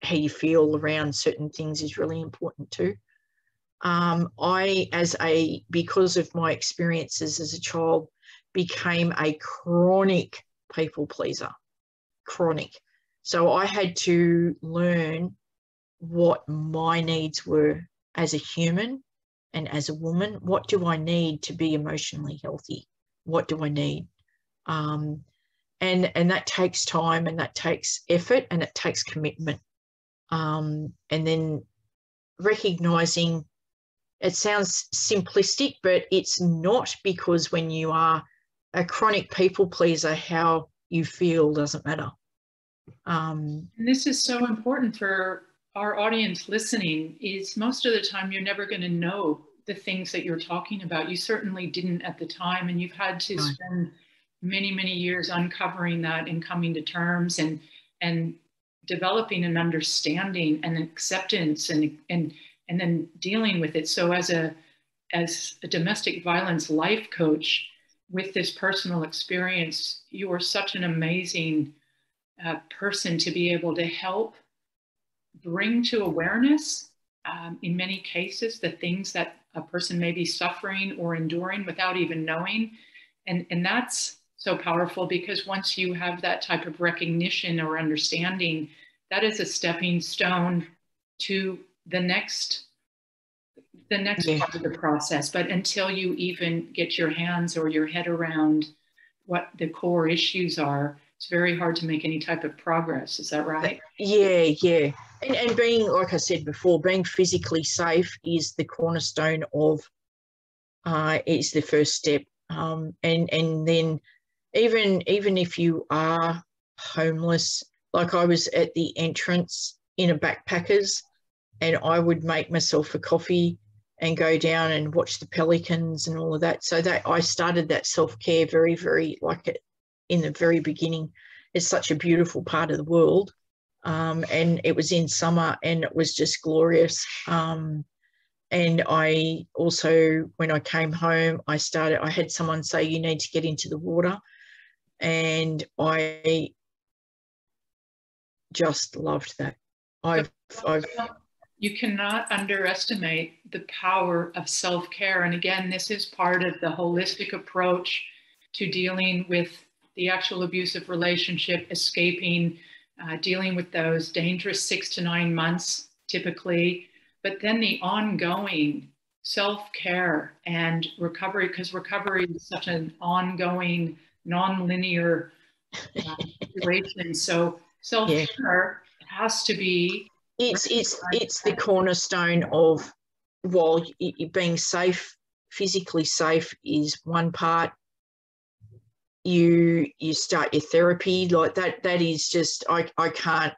how you feel around certain things is really important too. Because of my experiences as a child, became a chronic people pleaser, chronic. So I had to learn what my needs were as a human and as a woman. What do I need to be emotionally healthy? What do I need? And that takes time, and that takes effort, and it takes commitment. And then recognizing, it sounds simplistic, but it's not, because when you are a chronic people pleaser, how you feel doesn't matter. And this is so important for our audience listening, is most of the time you're never going to know the things that you're talking about. You certainly didn't at the time, and you've had to spend many, many years uncovering that and coming to terms and developing an understanding and acceptance and then dealing with it. So as a domestic violence life coach with this personal experience, you are such an amazing person to be able to help bring to awareness, in many cases, the things that a person may be suffering or enduring without even knowing. And that's so powerful, because once you have that type of recognition or understanding, that is a stepping stone to the next part of the process. But until you even get your hands or your head around what the core issues are, it's very hard to make any type of progress. Is that right? Yeah. And being, like I said before, being physically safe is the cornerstone of, it's the first step. And then even if you are homeless, like I was at the entrance in a backpackers, and I would make myself a coffee and go down and watch the pelicans and all of that. So that I started that self-care very, very, in the very beginning. It's such a beautiful part of the world. And it was in summer, and it was just glorious. And I also, when I came home, I had someone say, you need to get into the water. And I just loved that. You cannot underestimate the power of self-care. And again, this is part of the holistic approach to dealing with the actual abusive relationship, escaping, dealing with those dangerous 6 to 9 months typically, but then the ongoing self-care and recovery, because recovery is such an ongoing, non-linear relation. So self-care has to be. It's the cornerstone of, while being safe, physically safe is one part. You start your therapy like that. That is just, I can't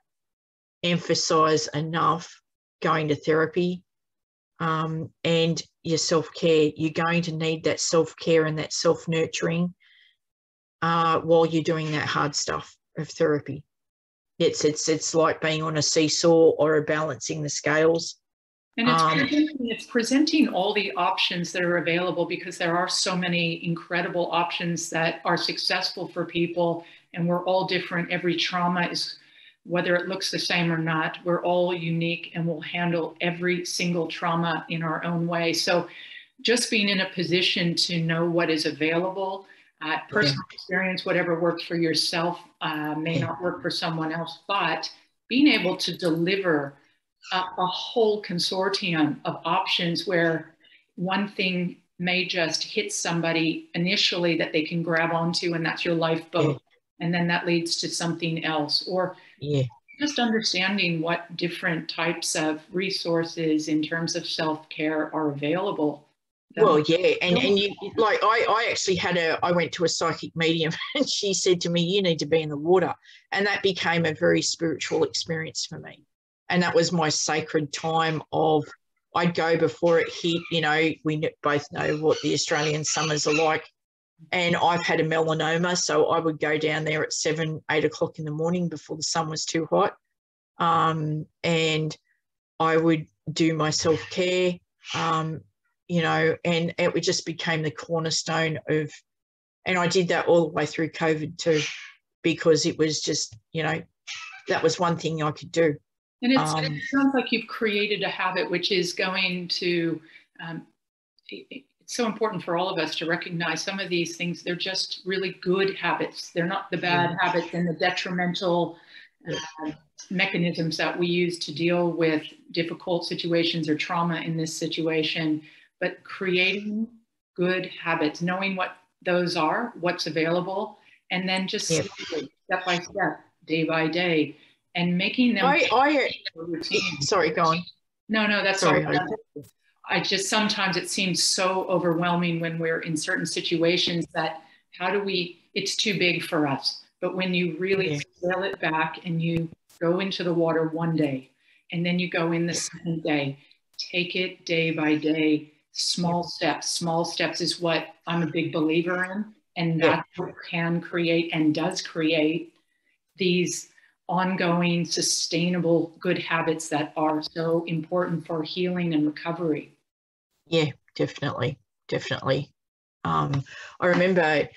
emphasize enough going to therapy, and your self-care. You're going to need that self-care and that self-nurturing while you're doing that hard stuff of therapy. It's like being on a seesaw or balancing the scales. And it's presenting all the options that are available, because there are so many incredible options that are successful for people, and we're all different. Every trauma is, whether it looks the same or not, we're all unique, and we'll handle every single trauma in our own way. So just being in a position to know what is available, personal experience, whatever works for yourself may not work for someone else, but being able to deliver a whole consortium of options where one thing may just hit somebody initially that they can grab onto, and that's your lifeboat. And then that leads to something else, or just understanding what different types of resources in terms of self-care are available. Well, yeah, and you, like, I actually I went to a psychic medium, and she said to me, you need to be in the water. And that became a very spiritual experience for me. And that was my sacred time of, I'd go before it hit. You know, we both know what the Australian summers are like. And I've had a melanoma, so I would go down there at 7, 8 o'clock in the morning before the sun was too hot. And I would do my self-care, you know, and it just became the cornerstone of, and I did that all the way through COVID too, because it was just, you know, that was one thing I could do. And it sounds like you've created a habit, which is going to, it's so important for all of us to recognize some of these things. They're just really good habits. They're not the bad habits and the detrimental mechanisms that we use to deal with difficult situations or trauma in this situation, but creating good habits, knowing what those are, what's available, and then just slowly, step by step, day by day, and making them routine. Sorry, go on. No, that's sorry. I just, sometimes it seems so overwhelming when we're in certain situations that it's too big for us. But when you really scale it back and you go into the water one day, and then you go in the second day, take it day by day, small steps. Small steps is what I'm a big believer in. And that's what can create and does create these ongoing, sustainable, good habits that are so important for healing and recovery. Yeah, definitely. I remember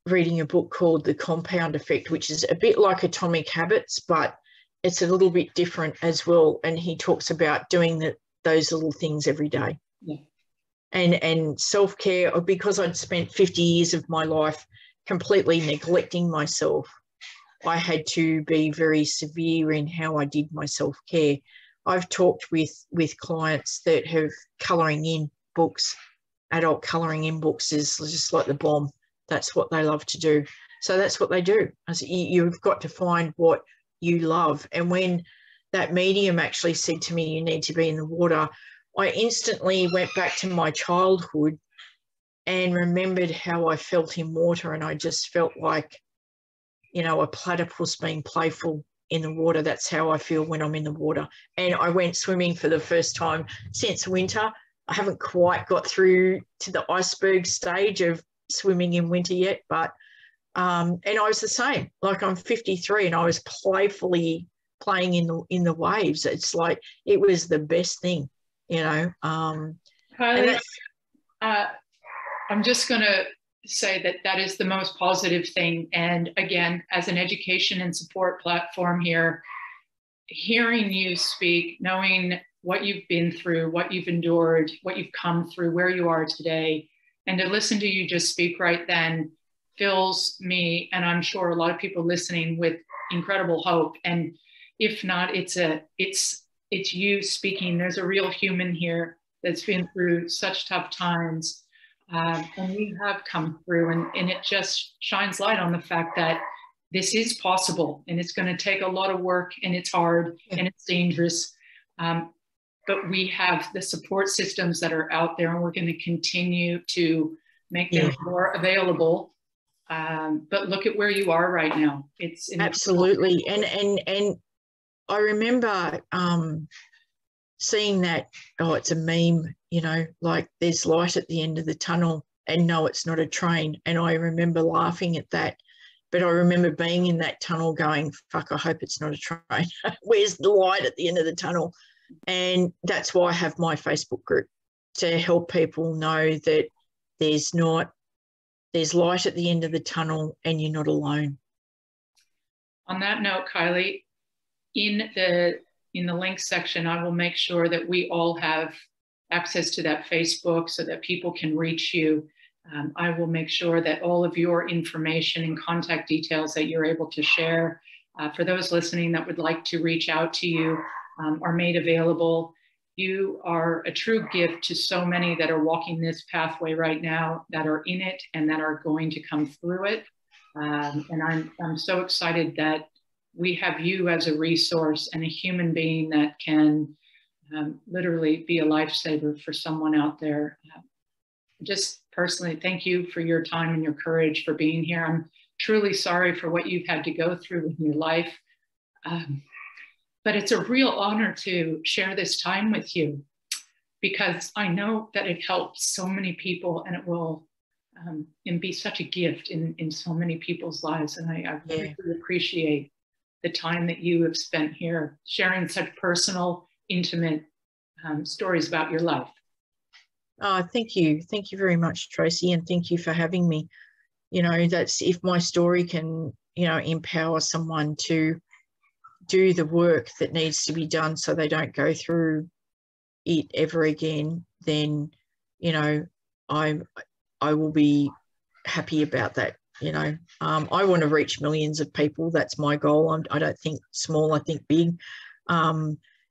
reading a book called The Compound Effect, which is a bit like Atomic Habits, but it's a little bit different as well. And he talks about doing those little things every day. Yeah. And self-care, because I'd spent 50 years of my life completely neglecting myself, I had to be very severe in how I did my self-care. I've talked with clients that have colouring in books. Adult colouring in books is just like the bomb. That's what they love to do. So that's what they do. You've got to find what you love. And when that medium actually said to me, you need to be in the water, I instantly went back to my childhood and remembered how I felt in water. And I just felt like, you know, a platypus being playful in the water. That's how I feel when I'm in the water. And I went swimming for the first time since winter. I haven't quite got through to the iceberg stage of swimming in winter yet, but and I was the same. Like, I'm 53 and I was playfully playing in the waves. It's like, it was the best thing, you know. Kylie, I'm just going to say that is the most positive thing. And again, as an education and support platform here, hearing you speak, knowing what you've been through, what you've endured, what you've come through, where you are today, and to listen to you just speak right then fills me, and I'm sure a lot of people listening, with incredible hope. And if not, it's it's you speaking. There's a real human here that's been through such tough times. And we have come through, and it just shines light on the fact that this is possible, and it's going to take a lot of work, and it's hard, and it's dangerous. But we have the support systems that are out there, and we're going to continue to make them more available. But look at where you are right now. It's absolutely. And I remember seeing that, oh, it's a meme, you know, like there's light at the end of the tunnel, and no, it's not a train. And I remember laughing at that. But I remember being in that tunnel going, fuck, I hope it's not a train. Where's the light at the end of the tunnel? And that's why I have my Facebook group, to help people know that there's light at the end of the tunnel, and you're not alone. On that note, Kylie, in the links section, I will make sure that we all have access to that Facebook so that people can reach you. I will make sure that all of your information and contact details that you're able to share for those listening that would like to reach out to you are made available. You are a true gift to so many that are walking this pathway right now, that are in it and that are going to come through it. And I'm so excited that we have you as a resource and a human being that can literally be a lifesaver for someone out there. Just personally, thank you for your time and your courage for being here. I'm truly sorry for what you've had to go through in your life. But it's a real honor to share this time with you, because I know that it helps so many people, and it will and be such a gift in so many people's lives. And I really appreciate the time that you have spent here sharing such personal, intimate stories about your life. Thank you. Thank you very much, Tracy. And thank you for having me. You know, that's, if my story can, you know, empower someone to do the work that needs to be done so they don't go through it ever again, then, you know, I will be happy about that. You know, I want to reach millions of people. That's my goal. I don't think small, I think big.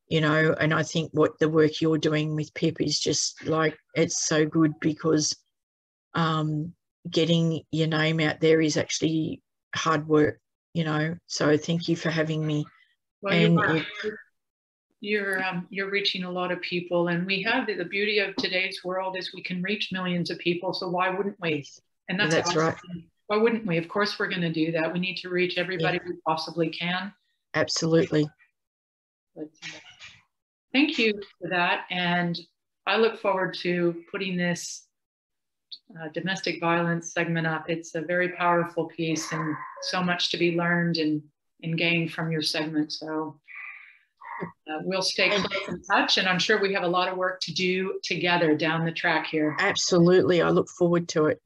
You know, and I think what the work you're doing with Pip is just like, it's so good, because getting your name out there is actually hard work, you know. So thank you for having me. Well, and you're reaching a lot of people, and we have the beauty of today's world is we can reach millions of people. So why wouldn't we? And that's awesome. Right. Why wouldn't we? Of course, we're going to do that. We need to reach everybody we possibly can. Absolutely. But, thank you for that. And I look forward to putting this domestic violence segment up. It's a very powerful piece, and so much to be learned and gained from your segment. So we'll stay close in touch, and I'm sure we have a lot of work to do together down the track here. Absolutely. I look forward to it.